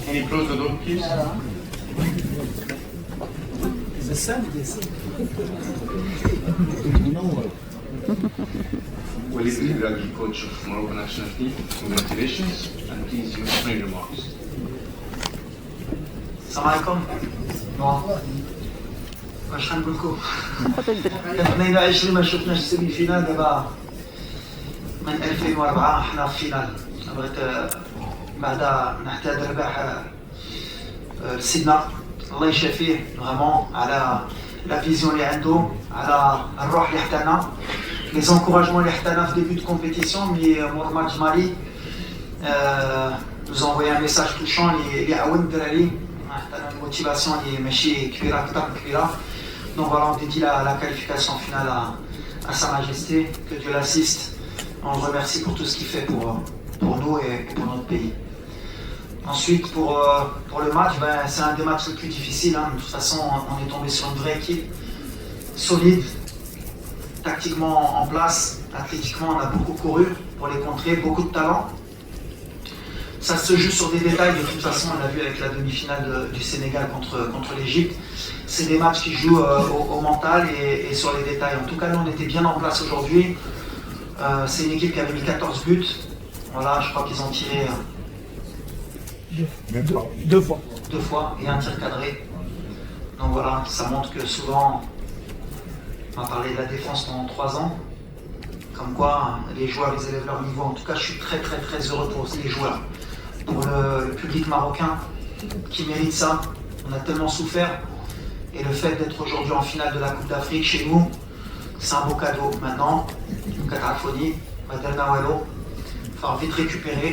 Can you close the door, please? Walid Regragui, coach of Morocco national team. Congratulations, and please your opening remarks. السلام عليكم. واش غنقول لكم؟ 22 ما شفناش السيمي فينال دابا من 2004 حنا في فينال. بغيت بعد نحتاج الرباح لسيدنا الله يشافيه فريمون على لا فيزيون اللي عنده على الروح اللي حتانا لي زونكوراجمون اللي حتانا في ديبي دو كومبيتيسيون مي مور ماتش مالي nous envoyé un message touchant اللي عاون الدراري حتى الموتيفاسيون اللي ماشي كبيره اكثر من كبيره. Donc voilà, on dédie la qualification finale à Sa Majesté, que Dieu l'assiste. On le remercie pour tout ce qu'il fait pour nous et pour notre pays. Ensuite, pour le match, c'est un des matchs les plus difficiles. De toute façon, on est tombé sur une vraie équipe, solide, tactiquement en place, athlétiquement, on a beaucoup couru pour les contrer, beaucoup de talent. Ça se joue sur des détails, de toute façon, on l'a vu avec la demi-finale du Sénégal contre l'Égypte. C'est des matchs qui jouent au mental et sur les détails. En tout cas, nous, on était bien en place aujourd'hui. C'est une équipe qui avait mis 14 buts. Voilà, je crois qu'ils ont tiré deux fois. 2 fois et un tir cadré. Donc voilà, ça montre que souvent, on a parlé de la défense pendant 3 ans. Comme quoi, les joueurs, ils élèvent leur niveau. En tout cas, je suis très heureux pour les joueurs. Pour le public marocain qui mérite ça. On a tellement souffert. Et le fait d'être aujourd'hui en finale de la Coupe d'Afrique chez nous, c'est un beau cadeau. Maintenant, Katarafoni, Madelna Wallo, il va vite récupérer.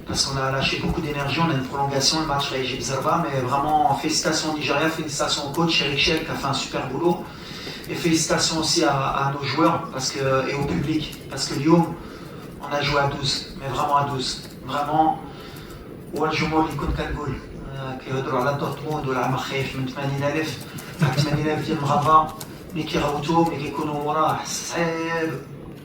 Parce qu'on a lâché beaucoup d'énergie, on a une prolongation, le match à Égypte Zerba, mais vraiment félicitations au Nigeria, félicitations au coach Eric Shell qui a fait un super boulot. Et félicitations aussi à nos joueurs et au public. Parce que Lyon, on a joué à 12, mais vraiment à 12. Vraiment, والجمهور اللي كنت كنقول كيهضروا على دورتموند ولا على مخيف من 80,000 80,000 ديال المغاربه ملي كيغوتوا ملي كيكونوا وراه صعيب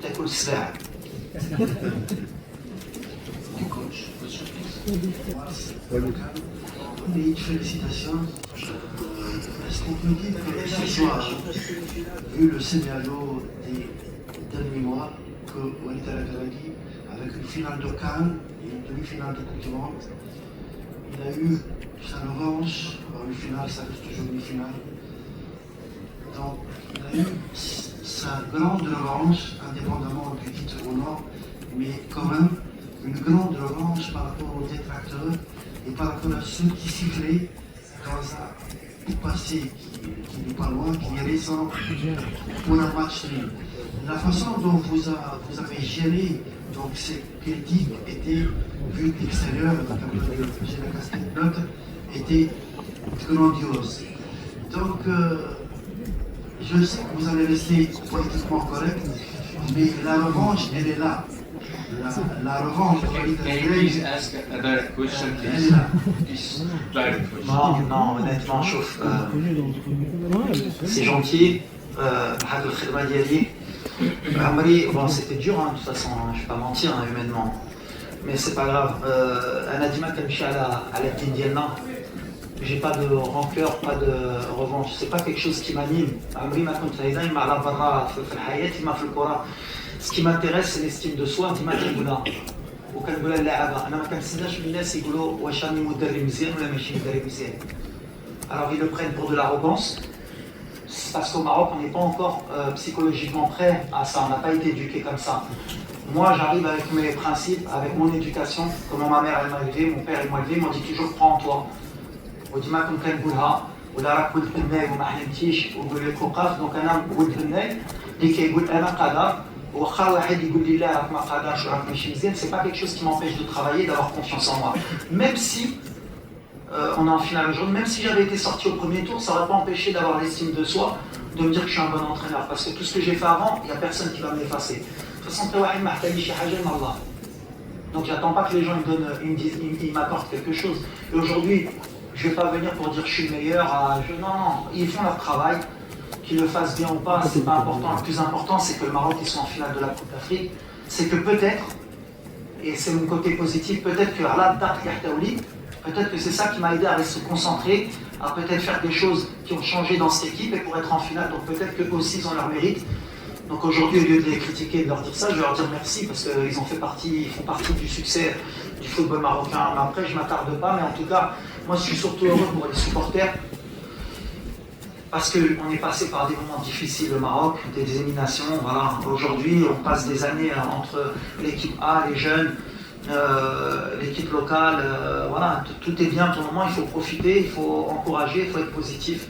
تاكل السباع. Félicitations. Est-ce qu'on peut dire que ce soir, vu le scénario des derniers mois, que Walid Regragui, avec une finale de Cannes et une demi-finale de Coupe du Monde, il a eu sa revanche. Une finale, ça reste toujours une finale. Donc, il a eu sa grande revanche, indépendamment du titre ou non, mais quand même une grande revanche par rapport aux détracteurs et par rapport à ceux qui sifflaient dans un passé qui n'est pas loin, qui est récent, pour un match nul. La façon dont vous avez géré donc, ces critiques était, vue de l'extérieur, comme le général Castel, était grandiose. Donc, je sais que vous allez rester politiquement correct, mais la revanche, elle est là. La revanche. Can you please ask a direct question, please? Please, direct question. Non, honnêtement, chauffe. C'est gentil. بحق الخدمة ديالي. عمري, bon, c'était dur, de toute façon, je ne vais pas mentir, humainement. Mais c'est pas grave. أنا ديما كنمشي على الدين ديالنا. J'ai pas de rancœur, pas de revanche. C'est pas quelque chose qui m'anime. عمري ما كنت دايما على برا في الحياة ما في الكرة. Ce qui m'intéresse, c'est l'estime de soi. ديما كنقولها وكنقولها للاعبة. أنا ما كنتسناش من الناس يقولوا واش راني مدرب مزيان ولا ماشي مدرب مزيان. Alors ils le prennent pour de l'arrogance. Parce qu'au Maroc, on n'est pas encore psychologiquement prêt à ça. On n'a pas été éduqué comme ça. Moi, j'arrive avec mes principes, avec mon éducation. Comment ma mère elle m'a élevé, mon père il m'a élevé, ils m'ont dit toujours prends en toi. وديما كنت كنقولها ولا راك ولد بناي وما حلمتيش وقول لك وقف. دونك انا ولد بناي اللي كيقول انا قادر واخا واحد يقول لي لا راك ما قادرش وراك ماشي مزيان. C'est pas quelque chose qui m'empêche de travailler, d'avoir confiance en moi. Même si on est en finale aujourd'hui, même si j'avais été sorti au premier tour, ça n'aurait pas empêché d'avoir l'estime de soi, de me dire que je suis un bon entraîneur. Parce que tout ce que j'ai fait avant, il n'y a personne qui va me l'effacer. De toute façon, donc j'attends pas que les gens ils m'apportent quelque chose. Et aujourd'hui, je ne vais pas venir pour dire que je suis le meilleur. Non, ils font leur travail. Qu'ils le fassent bien ou pas, c'est pas important. Le plus important, c'est que le Maroc ils sont en finale de la Coupe d'Afrique. c'est que peut-être, et c'est mon côté positif, peut-être que peut-être que c'est ça qui m'a aidé à se concentrer, à peut-être faire des choses qui ont changé dans cette équipe et pour être en finale. Donc peut-être qu'eux aussi ils ont leur mérite. Donc aujourd'hui, au lieu de les critiquer et de leur dire ça, je vais leur dire merci parce qu'ils font partie du succès du football marocain. Mais après, je ne m'attarde pas, mais en tout cas, moi je suis surtout heureux pour les supporters parce qu'on est passé par des moments difficiles au Maroc, des éliminations. Voilà. Aujourd'hui, on passe des années entre l'équipe A, les jeunes, l'équipe locale. Voilà, tout est bien pour le moment, il faut profiter, il faut encourager, il faut être positif.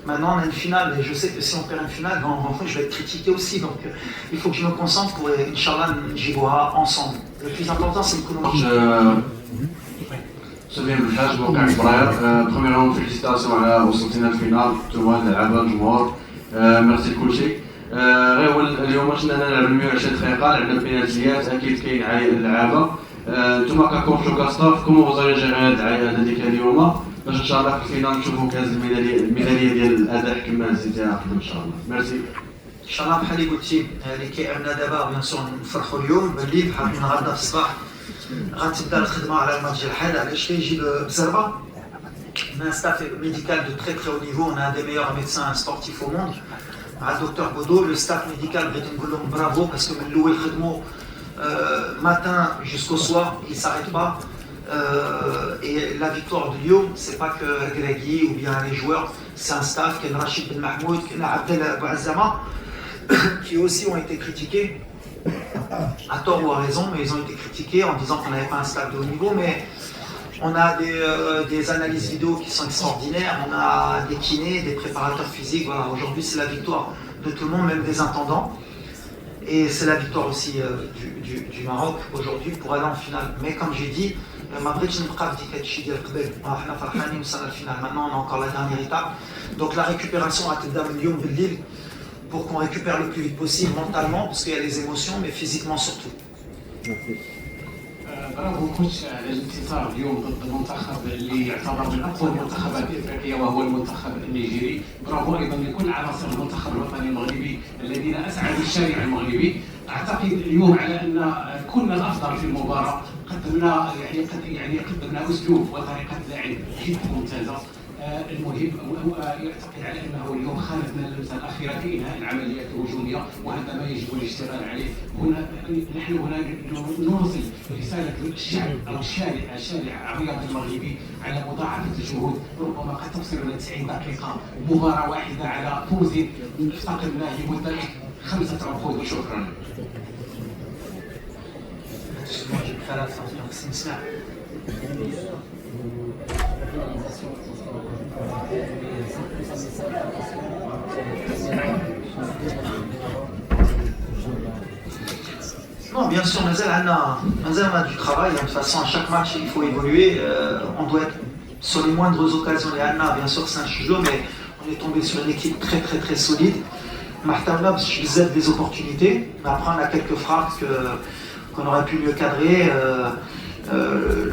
Maintenant, on a une finale, et je sais que si on perd une finale, je vais être critiqué aussi. Donc, il faut que je me concentre pour, Inch'Allah, j'y vois ensemble. Le plus important, c'est le match. سليم الحاج موقع البراير برومييرمون فيليسيتاسيون على وصلتينا الفينال نتوما اللعابه الجمهور ميرسي لكلشي غير هو اليوم باش نلعب 120 دقيقه لعبنا بينالتيات اكيد كاين عايق اللعابه نتوما ككوتش وكاستاف كومون فوزاري جيري هاد العايق هذيك اليوم باش ان شاء الله في الفينال نشوفوا كاس الميداليه ديال الاداء كما نسيتها ان شاء الله ميرسي ان شاء الله بحال اللي قلتي اللي كيعنا دابا بيان سور نفرحوا اليوم بالليل بحال من غدا في الصباح غتبدا الخدمه على الماتش ديال الحد علاش كيجي بزربه un staff médical de très très haut niveau, on a un des meilleurs médecins sportifs au monde, le docteur Bodo, le staff médical bravo parce que louer le khidmo matin jusqu'au soir, il ne s'arrête pas. Et la victoire de Lyon, c'est pas que Gregui ou bien les joueurs, c'est un staff qui est Rachid Ben Mahmoud, qui est Abdel Bouazama, qui aussi ont été critiqués, à tort ou à raison, mais ils ont été critiqués en disant qu'on n'avait pas un staff de haut niveau, mais on a des analyses vidéo qui sont extraordinaires, on a des kinés, des préparateurs physiques, voilà, aujourd'hui c'est la victoire de tout le monde, même des intendants. Et c'est la victoire aussi du Maroc aujourd'hui pour aller en finale. Mais comme j'ai dit, maintenant on a encore la dernière étape. Donc la récupération à Tedam Lyon Lille pour qu'on récupère le plus vite possible mentalement, parce qu'il y a les émotions, mais physiquement surtout. برافو كوتش على الانتصار اليوم ضد المنتخب اللي يعتبر من اقوى المنتخبات الافريقيه وهو المنتخب النيجيري، برافو ايضا لكل عناصر المنتخب الوطني المغربي الذين اسعدوا الشارع المغربي. اعتقد اليوم على ان كنا الافضل في المباراه، قدمنا قدمنا اسلوب وطريقه لعب جدا ممتازه. المهم يعتقد على انه اليوم خانتنا اللمسه الاخيره في انهاء العمليات الهجوميه، وهذا ما يجب الاشتغال عليه. نحن هنا نرسل رساله للشعب او الشارع الرياضي المغربي على مضاعفه الجهود. ربما قد تصل الى 90 دقيقه مباراه واحده على فوز افتقدناه لمده 5 عقود. شكرا. Non, bien sûr, on a du travail. De toute façon, à chaque match, il faut évoluer. On doit être sur les moindres occasions. Les Anna, bien sûr, c'est un jeu, mais on est tombé sur une équipe très très très solide. Martin je vous aide des opportunités. Après, on a quelques frappes qu'on aurait pu mieux cadrer.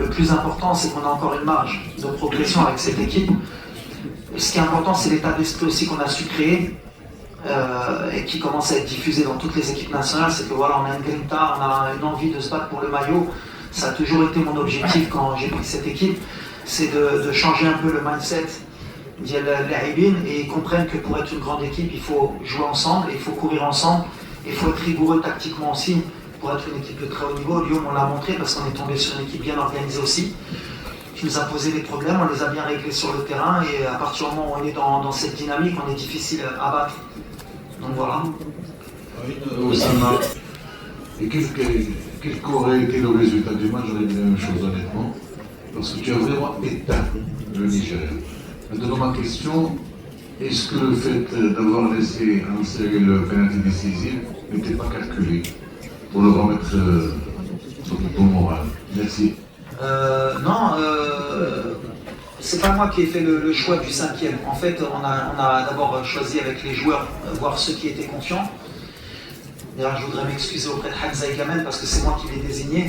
Le plus important, c'est qu'on a encore une marge de progression avec cette équipe. Ce qui est important, c'est l'état d'esprit aussi qu'on a su créer et qui commence à être diffusé dans toutes les équipes nationales. C'est que voilà, on a une grinta, on a une envie de se battre pour le maillot. Ça a toujours été mon objectif quand j'ai pris cette équipe, c'est de changer un peu le mindset des Laïbin, et ils comprennent que pour être une grande équipe, il faut jouer ensemble, il faut courir ensemble, il faut être rigoureux tactiquement aussi pour être une équipe de très haut niveau. Lyon, on l'a montré parce qu'on est tombé sur une équipe bien organisée aussi, qui nous a posé des problèmes, on les a bien réglés sur le terrain, et à partir du moment où on est dans cette dynamique, on est difficile à battre. Donc voilà. Oussama, et quel qu'aurait été le résultat du match? J'aurais dit la même chose honnêtement, parce que tu as vraiment éteint le Nigeria. Maintenant ma question, est-ce que le fait d'avoir laissé insérer le penalty décisif n'était pas calculé pour le remettre sur le bon moral? Merci. Non, c'est pas moi qui ai fait le choix du 5e. En fait, on a d'abord choisi avec les joueurs, voir ceux qui étaient confiants. D'ailleurs, je voudrais m'excuser auprès de Hamza Egamen parce que c'est moi qui l'ai désigné.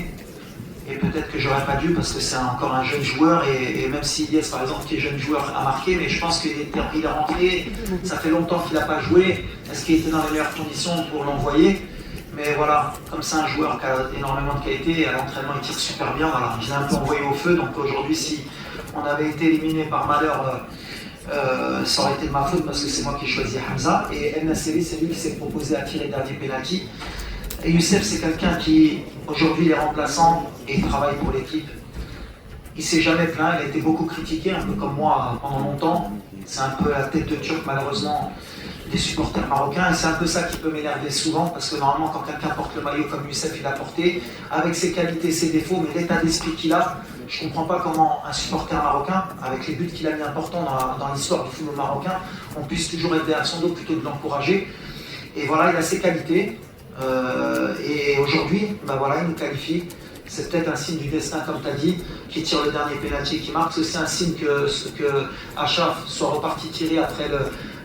Et peut-être que j'aurais pas dû parce que c'est encore un jeune joueur, et même si Ilyes par exemple qui est jeune joueur a marqué, mais je pense qu'il est rentré, ça fait longtemps qu'il n'a pas joué. Est-ce qu'il était dans les meilleures conditions pour l'envoyer? Mais voilà, comme c'est un joueur qui a énormément de qualité, à l'entraînement il tire super bien, voilà. Je l'ai un peu envoyé au feu, donc aujourd'hui si on avait été éliminé par malheur, ça aurait été de ma faute parce que c'est moi qui ai choisi Hamza. Et El Nasseri, c'est lui qui s'est proposé à tirer le dernier penalty. Et Youssef, c'est quelqu'un qui aujourd'hui est remplaçant et travaille pour l'équipe. Il s'est jamais plaint, il a été beaucoup critiqué, un peu comme moi pendant longtemps. C'est un peu la tête de turc malheureusement des supporters marocains, et c'est un peu ça qui peut m'énerver souvent, parce que normalement quand quelqu'un porte le maillot comme Youssef il a porté, avec ses qualités, ses défauts, mais l'état d'esprit qu'il a, je ne comprends pas comment un supporter marocain, avec les buts qu'il a mis importants dans l'histoire du football marocain, on puisse toujours être derrière son dos plutôt que de l'encourager. Et voilà, il a ses qualités, et aujourd'hui, ben voilà, il nous qualifie. C'est peut-être un signe du destin, comme tu as dit, qui tire le dernier pénalty, qui marque. C'est aussi un signe que Achraf soit reparti tirer après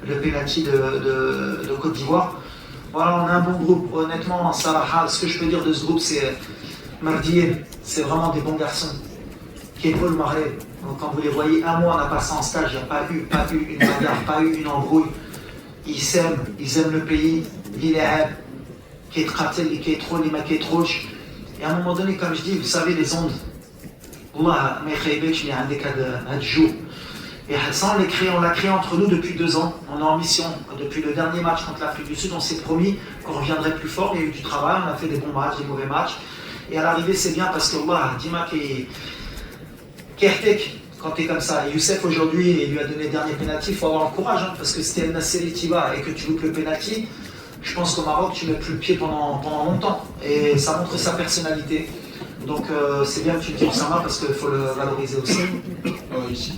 le pénalty de Côte d'Ivoire. Voilà, on a un bon groupe. Honnêtement, Salah, ce que je peux dire de ce groupe, c'est Mardier, c'est vraiment des bons garçons. Paul Marais, quand vous les voyez, un mois on a passé en stage, il n'y a pas eu une bagarre, pas eu une embrouille. Ils aiment le pays, l'Iléab, qui est Kratel, qui est trop, l'Ima, qui est trop. Et à un moment donné, comme je dis, vous savez, les ondes, Allah, et ça, on l'a créé entre nous depuis 2 ans. On est en mission. Depuis le dernier match contre l'Afrique du Sud, on s'est promis qu'on reviendrait plus fort. Il y a eu du travail, on a fait des bons matchs, des mauvais matchs. Et à l'arrivée, c'est bien parce que Allah, Dima qui est quand tu es comme ça. Et Youssef aujourd'hui, il lui a donné le dernier pénalty, il faut avoir le courage, hein, parce que si tu es El Nasseri qui va et que tu loupes le pénalty, je pense qu'au Maroc, tu ne mets plus le pied pendant longtemps. Et ça montre sa personnalité. Donc c'est bien que tu le dis, Oussama, parce qu'il faut le valoriser aussi. Ici.